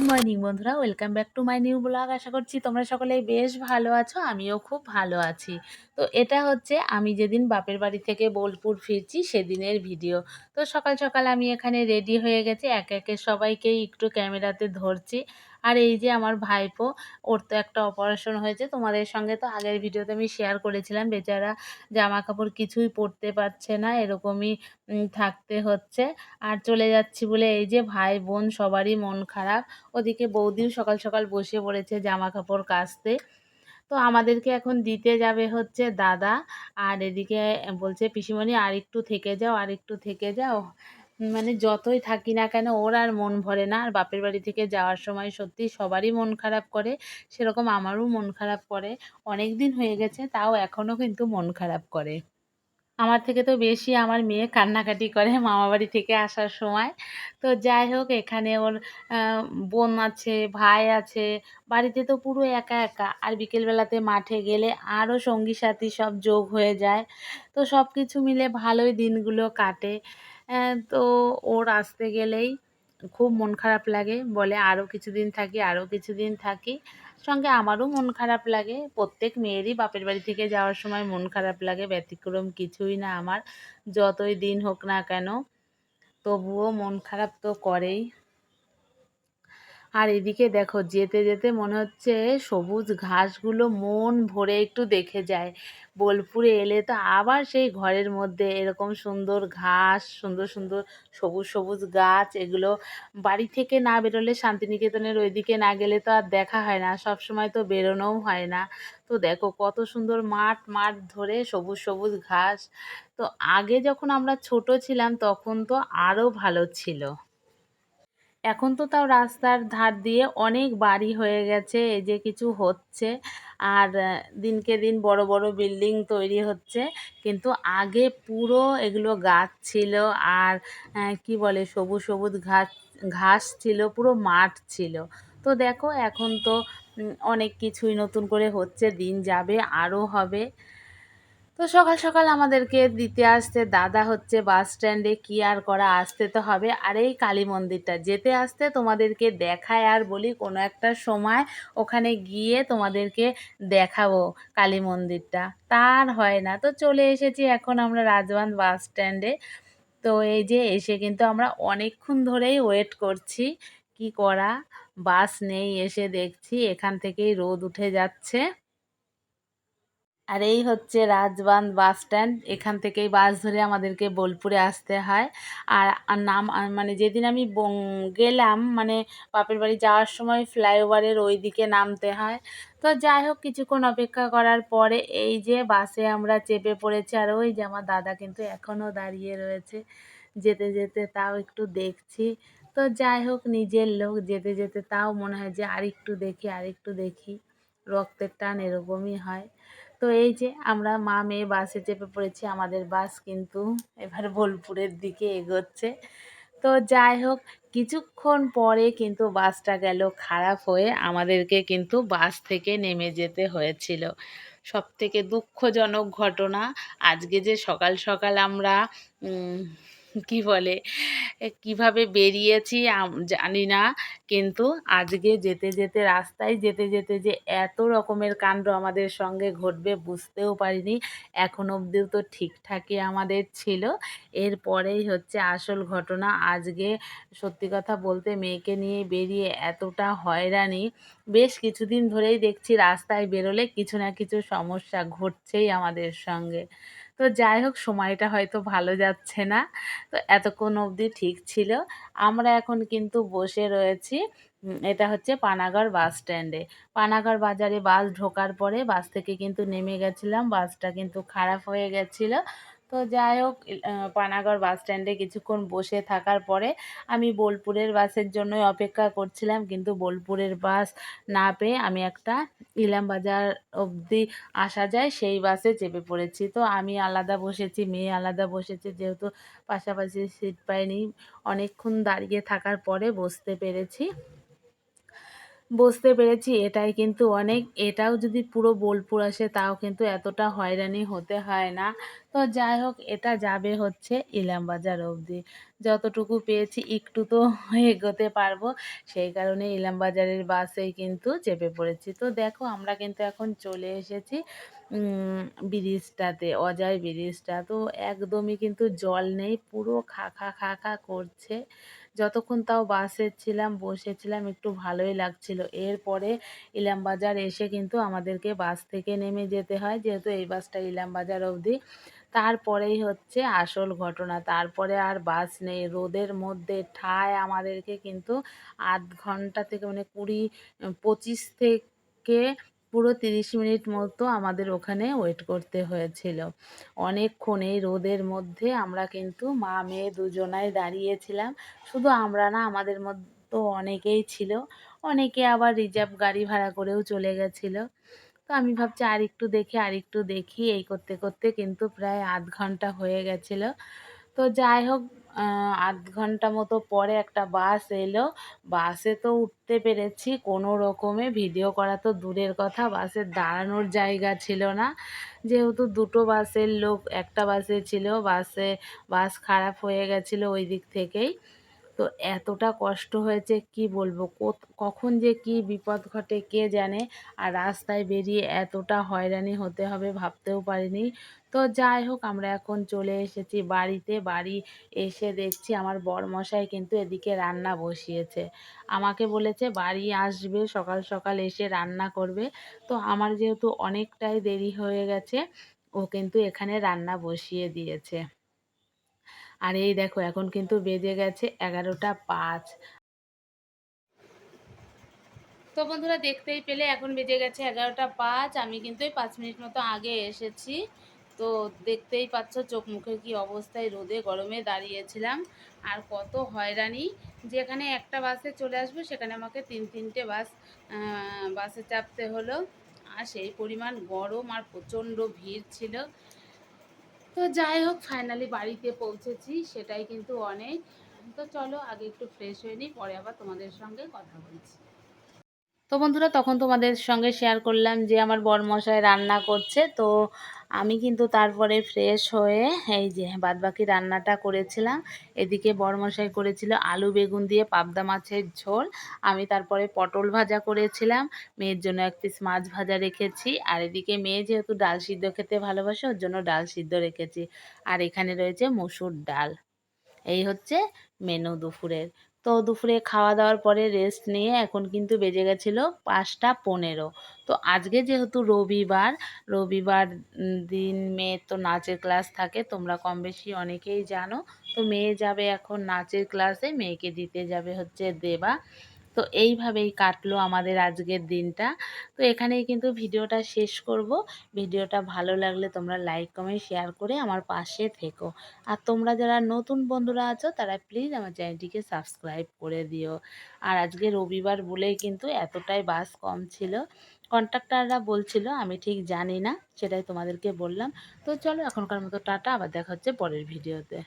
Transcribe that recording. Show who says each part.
Speaker 1: Morning বন্ধুরা, welcome back to my new blog. আশা করছি তোমরা সকলেই বেশ ভালো আছো, আমিও খুব ভালো আছি। তো এটা হচ্ছে আমি যেদিন বাপের বাড়ি থেকে বোলপুর ফিরছি সেদিনের ভিডিও। তো সকাল সকাল আমি এখানে রেডি হয়ে গেছি, একে একে সবাইকেই একটু ক্যামেরাতে ধরছি। আর এই যে আমার ভাইপো, ওর তো একটা অপারেশন হয়েছে, তোমাদের সঙ্গে তো আগের ভিডিওতে আমি শেয়ার করেছিলাম। বেচারা জামা কাপড় কিছুই পরতে পারছে না, এরকমই থাকতে হচ্ছে। আর চলে যাচ্ছি বলে এই যে ভাই বোন সবারই মন খারাপ। ওদিকে বৌদিও সকাল সকাল বসে পড়েছে জামা কাপড় কাচতে। তো আমাদেরকে এখন দিতে যাবে হচ্ছে দাদা। আর এদিকে বলছে পিসিমণি আর একটু থেকে যাও, আর একটু থেকে যাও। মানে যতই থাকি না কেন ওর আর মন ভরে না। আর বাপের বাড়ি থেকে যাওয়ার সময় সত্যি সবারই মন খারাপ করে, সেরকম আমারও মন খারাপ করে। অনেক দিন হয়ে গেছে, তাও এখনও কিন্তু মন খারাপ করে। আমার থেকে তো বেশি আমার মেয়ে কান্নাকাটি করে মামাবাড়ি থেকে আসার সময়। তো যাই হোক, এখানে ওর আ বোন আছে, ভাই আছে। বাড়িতে তো পুরো একা একা। আর বিকেলবেলাতে মাঠে গেলে আরও সঙ্গী সাথী সব যোগ হয়ে যায়। তো সব কিছু মিলে ভালোই দিনগুলো কাটে। তো ওর আসতে গেলেই খুব মন খারাপ লাগে। বলে আরও কিছুদিন থাকি, আরও কিছুদিন থাকি। সঙ্গে আমারও মন খারাপ লাগে। প্রত্যেক মেয়েরই বাপের বাড়ি থেকে যাওয়ার সময় মন খারাপ লাগে, ব্যতিক্রম কিছুই না আমার। যতই দিন হোক না কেন, তবুও মন খারাপ তো করেই। আর এদিকে দেখো, যেতে যেতে মনে হচ্ছে সবুজ ঘাসগুলো মন ভরে একটু দেখে যায়। বোলপুরে এলে তো আবার সেই ঘরের মধ্যে এরকম সুন্দর ঘাস, সুন্দর সুন্দর সবুজ সবুজ গাছ, এগুলো বাড়ি থেকে না বেরোলে, শান্তিনিকেতনের ওইদিকে না গেলে তো আর দেখা হয় না, সব সময় তো বেরোনোও হয় না। তো দেখো কত সুন্দর মাঠ মাঠ ধরে সবুজ সবুজ ঘাস। তো আগে যখন আমরা ছোট ছিলাম তখন তো আরও ভালো ছিল। এখন তো তাও রাস্তার ধার দিয়ে অনেক বাড়ি হয়ে গেছে, এই যে কিছু হচ্ছে। আর দিনকে দিন বড় বড় বিল্ডিং তৈরি হচ্ছে। কিন্তু আগে পুরো এগুলো গাছ ছিল। আর কি বলে, সবুজ সবুজ ঘাস ঘাস ছিল, পুরো মাঠ ছিল। তো দেখো এখন তো অনেক কিছুই নতুন করে হচ্ছে, দিন যাবে আরও হবে। তো সকাল সকাল আমাদেরকে দিতে আসতে দাদা হচ্ছে বাস স্ট্যান্ডে, কি আর করা, আসতে তো হবে। আর এই কালী মন্দিরটা যেতে আসতে তোমাদেরকে দেখায় আর বলি কোনো একটা সময় ওখানে গিয়ে তোমাদেরকে দেখাবো কালী মন্দিরটা, তার হয় না। তো চলে এসেছি এখন আমরা রাজবাঁধ বাস স্ট্যান্ডে। তো এই যে এসে কিন্তু আমরা অনেকক্ষণ ধরেই ওয়েট করছি, কি করা, বাস নেই। এসে দেখছি এখান থেকেই রোদ উঠে যাচ্ছে। আর এই হচ্ছে রাজবাঁধ বাস স্ট্যান্ড, এখান থেকেই বাস ধরে আমাদেরকে বোলপুরে আসতে হয়। আর মানে যেদিন আমি গেলাম, মানে বাপের বাড়ি যাওয়ার সময় ফ্লাইওভারের ওই দিকে নামতে হয়। তো যাই হোক, কিছুক্ষণ অপেক্ষা করার পরে এই যে বাসে আমরা চেপে পড়েছি। আর ওই যে আমার দাদা কিন্তু এখনও দাঁড়িয়ে রয়েছে, যেতে যেতে তাও একটু দেখছি। তো যাই হোক, নিজের লোক যেতে যেতে তাও মনে হয় যে আরেকটু দেখি, আরেকটু দেখি। রক্তের টান এরকমই হয়। তো এই যে আমরা মা মেয়ে বাসে চেপে পড়েছি, আমাদের বাস কিন্তু এবার বোলপুরের দিকে এগোচ্ছে। তো যাই হোক, কিছুক্ষণ পরে কিন্তু বাসটা গেল খারাপ হয়ে, আমাদেরকে কিন্তু বাস থেকে নেমে যেতে হয়েছিল। সবথেকে দুঃখজনক ঘটনা, আজকে যে সকাল সকাল আমরা কি বলে কিভাবে বেরিয়েছি জানি না। কিন্তু আজকে যেতে যেতে, রাস্তায় যেতে যেতে যে এত রকমের কাণ্ড আমাদের সঙ্গে ঘটবে বুঝতেও পারিনি। এখন অবধিও তো ঠিকঠাকই আমাদের ছিল। এরপরেই হচ্ছে আসল ঘটনা। আজকে সত্যি কথা বলতে মেয়েকে নিয়ে বেরিয়ে এতটা হয়রানি, বেশ কিছুদিন ধরেই দেখছি রাস্তায় বেরোলে কিছু না কিছু সমস্যা ঘটছেই আমাদের সঙ্গে। তো যাই হোক, সময়টা হয়তো ভালো যাচ্ছে না। তো এতক্ষণ অবধি ঠিক ছিল। আমরা এখন কিন্তু বসে রয়েছি, এটা হচ্ছে পানাগড় বাস স্ট্যান্ডে। পানাগড় বাজারে বাস ঢোকার পরে বাস থেকে কিন্তু নেমে গেছিলাম, বাসটা কিন্তু খারাপ হয়ে গেছিলো। তো যাই হোক, পানাগড় বাস স্ট্যান্ডে কিছুক্ষণ বসে থাকার পরে আমি বোলপুরের বাসের জন্যই অপেক্ষা করছিলাম। কিন্তু বোলপুরের বাস না পেয়ে আমি একটা ইলামবাজার অবধি আসা যায় সেই বাসে চেপে পড়েছি। তো আমি আলাদা বসেছি, মেয়ে আলাদা বসেছে, যেহেতু পাশাপাশি সিট পাইনি। অনেকক্ষণ দাঁড়িয়ে থাকার পরে বসতে পেরেছি। বুঝতে পেরেছি এটাই কিন্তু অনেক। এটাও যদি পুরো বোলপুর আসে তাও কিন্তু এতটা হয়রানি হতে হয় না। তো যাই হোক এটা যাবে হচ্ছে ইলামবাজার অবধি। যতটুকু পেয়েছি একটু তো এগোতে পারবো। সেই কারণে ইলামবাজারের বাসেই কিন্তু চেপে পড়েছি। তো দেখো আমরা কিন্তু এখন চলে এসেছি উম ব্রিজটাতে, অজয় ব্রিজটা। তো একদমই কিন্তু জল নেই। পুরো খা খা করছে। যতক্ষণ তাও বাসে ছিলাম, বসেছিলাম একটু ভালোই লাগছিল। এরপরে ইলামবাজার এসে কিন্তু আমাদেরকে বাস থেকে নেমে যেতে হয়, যেহেতু এই বাসটা ইলামবাজার অবধি। তারপরেই হচ্ছে আসল ঘটনা। তারপরে আর বাস নেই। রোদের মধ্যে ঠায় আমাদেরকে কিন্তু ০.৫ ঘন্টা থেকে মানে ২৫ থেকে পুরো ৩০ মিনিট মতো আমাদের ওখানে ওয়েট করতে হয়েছিল। অনেকক্ষণ এই রোদের মধ্যে আমরা কিন্তু মা-মেয়ে দুজনাই দাঁড়িয়েছিলাম। শুধু আমরা না, আমাদের মতো অনেকেই ছিল। অনেকে আবার রিজার্ভ গাড়ি ভাড়া করেও চলে গেছিল। তো আমি ভাবছি আরেকটু দেখি এই করতে করতে কিন্তু প্রায় ০.৫ ঘন্টা হয়ে গেছিল। তো যাই হোক ০.৫ ঘন্টা মতো পরে একটা বাস এলো। বাসে তো উঠতে পেরেছি কোনো রকমে। ভিডিও করা তো দূরের কথা, বাসের দাঁড়ানোর জায়গা ছিল না। যেহেতু দুটো বাসের লোক একটা বাসে ছিল, বাস খারাপ হয়ে গেছিলো ওই দিক থেকেই। তো এতটা কষ্ট হয়েছে কি বলবো, কখন যে কি বিপদ ঘটে কে জানে। আর রাস্তায় বেরিয়ে এতটা হয়রানি হতে হবে ভাবতেও পারিনি। তো যাই হোক আমরা এখন চলে এসেছি বাড়িতে। বাড়ি এসে দেখছি আমার বরমশাই কিন্তু এদিকে রান্না বসিয়েছে। আমাকে বলেছে বাড়ি আসবে সকাল সকাল এসে রান্না করবে। তো আমার যেহেতু অনেকটাই দেরি হয়ে গেছে, ও কিন্তু এখানে রান্না বসিয়ে দিয়েছে। আর এই দেখো এখন কিন্তু বেজে গেছে 11টা ৫। তো বন্ধুরা দেখতেই পেলে এখন বেজে গেছে 11টা ৫। আমি কিন্তু এই 5 মিনিট মতো আগে এসেছি। তো দেখতেই পাচ্ছ চোখ মুখের কি অবস্থায়, রোদে গরমে দাঁড়িয়েছিলাম। আর কত হয়রানি, যেখানে একটা বাসে চলে আসবো সেখানে আমাকে তিনটে বাসে চাপতে হলো। আর সেই পরিমাণ গরম আর প্রচণ্ড ভিড় ছিল। তো যাই হোক ফাইনালি বাড়িতে পৌঁছেছি, সেটাই কিন্তু অনেক। তো চলো আগে একটু ফ্রেশ হয়ে নিই, পরে আবার তোমাদের সঙ্গে কথা বলছি। তো বন্ধুরা তখন তোমাদের সঙ্গে শেয়ার করলাম যে আমার বরমশাই রান্না করছে। তো আমি কিন্তু তারপরে ফ্রেশ হয়ে এই যে বাদবাকি রান্নাটা করেছিলাম। এদিকে বরমশাই করেছিল আলু বেগুন দিয়ে পাবদা মাছের ঝোল। আমি তারপরে পটল ভাজা করেছিলাম। মেয়ের জন্য ১ পিস মাছ ভাজা রেখেছি। আর এদিকে মেয়ে যেহেতু ডাল সিদ্ধ খেতে ভালোবাসে, ওর জন্য ডাল সিদ্ধ রেখেছি। আর এখানে রয়েছে মসুর ডাল। এই হচ্ছে মেনু দুপুরের। তো দুপুরে খাওয়া দাওয়ার পরে রেস্ট নিয়ে এখন কিন্তু বেজে গেছিলো ৫টা ১৫। তো আজকে যেহেতু রবিবার দিন মেয়ের তো নাচের ক্লাস থাকে, তোমরা কম বেশি অনেকেই জানো। তো মেয়ে যাবে এখন নাচের ক্লাসে, মেয়েকে দিতে যাবে হচ্ছে দেবা। তো এইভাবেই কাটলো আমাদের আজকের দিনটা। তো এখানেই কিন্তু ভিডিওটা শেষ করব। ভিডিওটা ভালো লাগলে তোমরা লাইক কমেন্ট শেয়ার করে আমার পাশে থেকো। আর তোমরা যারা নতুন বন্ধুরা আছো তারা প্লিজ আমার চ্যানেলটিকে সাবস্ক্রাইব করে দিও। আর আজকে রবিবার বলেই কিন্তু এতটাই বাস কম ছিল। কন্ট্রাক্টররা বলছিল, আমি ঠিক জানি না, সেটাই তোমাদেরকে বললাম। তো চলো এখনকার মতো টাটা, আবার দেখা হচ্ছে পরের ভিডিওতে।